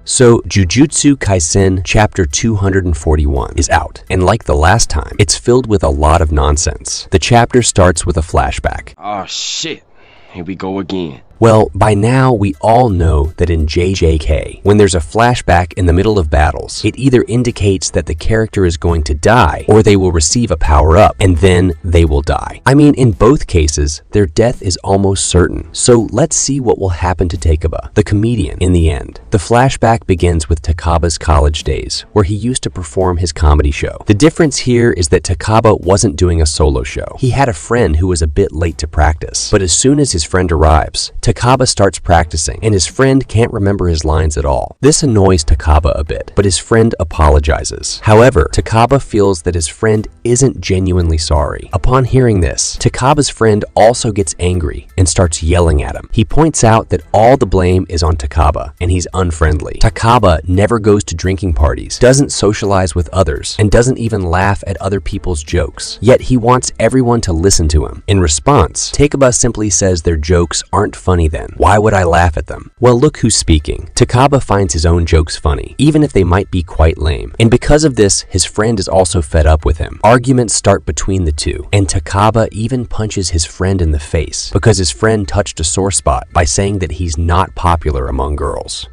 So, Jujutsu Kaisen Chapter 241 is out, and like the last time, it's filled with a lot of nonsense. The chapter starts with a flashback. Oh shit, here we go again. Well, by now, we all know that in JJK, when there's a flashback in the middle of battles, it either indicates that the character is going to die or they will receive a power-up, and then they will die. I mean, in both cases, their death is almost certain. So let's see what will happen to Takaba, the comedian, in the end. The flashback begins with Takaba's college days, where he used to perform his comedy show. The difference here is that Takaba wasn't doing a solo show. He had a friend who was a bit late to practice, but as soon as his friend arrives, Takaba starts practicing, and his friend can't remember his lines at all. This annoys Takaba a bit, but his friend apologizes. However, Takaba feels that his friend isn't genuinely sorry. Upon hearing this, Takaba's friend also gets angry and starts yelling at him. He points out that all the blame is on Takaba, and he's unfriendly. Takaba never goes to drinking parties, doesn't socialize with others, and doesn't even laugh at other people's jokes. Yet he wants everyone to listen to him. In response, Takaba simply says their jokes aren't funny then. Why would I laugh at them? Well, look who's speaking. Takaba finds his own jokes funny, even if they might be quite lame. And because of this, his friend is also fed up with him. Arguments start between the two, and Takaba even punches his friend in the face because his friend touched a sore spot by saying that he's not popular among girls.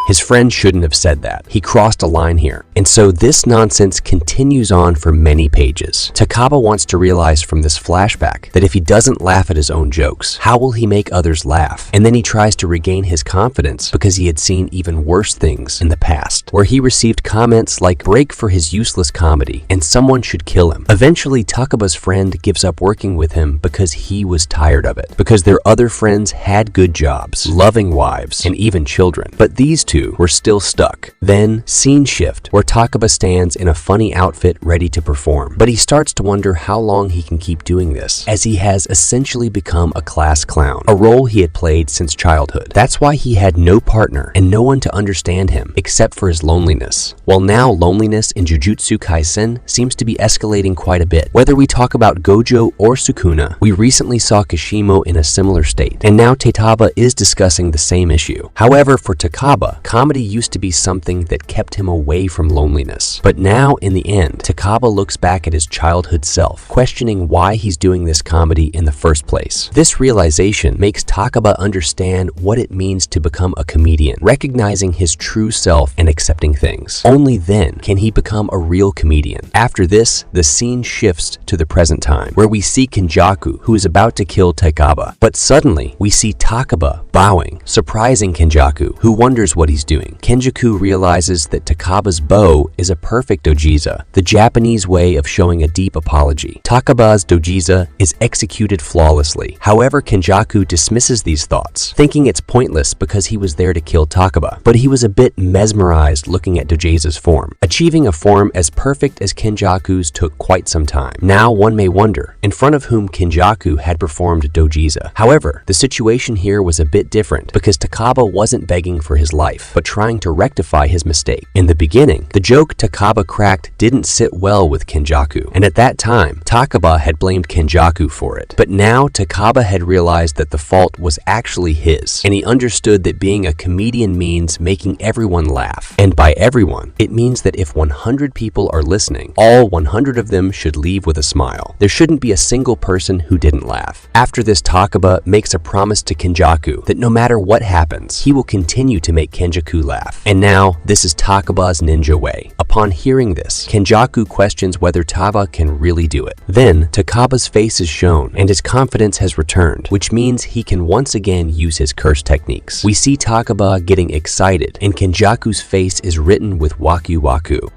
His friend shouldn't have said that. He crossed a line here. And so this nonsense continues on for many pages. Takaba wants to realize from this flashback that if he doesn't laugh at his own jokes, how will he make others laugh? And then he tries to regain his confidence because he had seen even worse things in the past, where he received comments like break for his useless comedy and someone should kill him. Eventually, Takaba's friend gives up working with him because he was tired of it, because their other friends had good jobs, loving wives, and even children. But these two were still stuck. Then, scene shift, where Takaba stands in a funny outfit ready to perform. But he starts to wonder how long he can keep doing this, as he has essentially become a class clown, a role he had played since childhood. That's why he had no partner and no one to understand him, except for his loneliness. Well, now loneliness in Jujutsu Kaisen seems to be escalating quite a bit. Whether we talk about Gojo or Sukuna, we recently saw Kishimo in a similar state, and now Takaba is discussing the same issue. However, for Takaba, comedy used to be something that kept him away from loneliness. But now, in the end, Takaba looks back at his childhood self, questioning why he's doing this comedy in the first place. This realization makes Takaba understand what it means to become a comedian, recognizing his true self and accepting things. Only then can he become a real comedian. After this, the scene shifts to the present time, where we see Kenjaku, who is about to kill Takaba. But suddenly, we see Takaba bowing, surprising Kenjaku, who wonders what he's doing. Kenjaku realizes that Takaba's bow is a perfect dojiza, the Japanese way of showing a deep apology. Takaba's dojiza is executed flawlessly. However, Kenjaku dismisses these thoughts, thinking it's pointless because he was there to kill Takaba. But he was a bit mesmerized looking at dojiza's form. Achieving a form as perfect as Kenjaku's took quite some time. Now one may wonder, in front of whom Kenjaku had performed dojiza. However, the situation here was a bit different because Takaba wasn't begging for his life, but trying to rectify his mistake. In the beginning, the joke Takaba cracked didn't sit well with Kenjaku, and at that time, Takaba had blamed Kenjaku for it. But now, Takaba had realized that the fault was actually his, and he understood that being a comedian means making everyone laugh. And by everyone, it means that if 100 people are listening, all 100 of them should leave with a smile. There shouldn't be a single person who didn't laugh. After this, Takaba makes a promise to Kenjaku that no matter what happens, he will continue to make Kenjaku laugh. And now, this is Takaba's ninja way. Upon hearing this, Kenjaku questions whether Taba can really do it. Then, Takaba's face is shown, and his confidence has returned, which means he can once again use his curse techniques. We see Takaba getting excited, and Kenjaku's face is written with Waku Waku.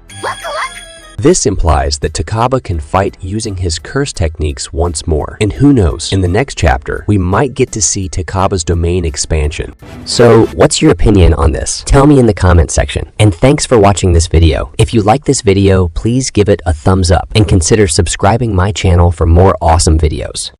This implies that Takaba can fight using his curse techniques once more. And who knows, in the next chapter, we might get to see Takaba's domain expansion. So, what's your opinion on this? Tell me in the comment section. And thanks for watching this video. If you like this video, please give it a thumbs up and consider subscribing my channel for more awesome videos.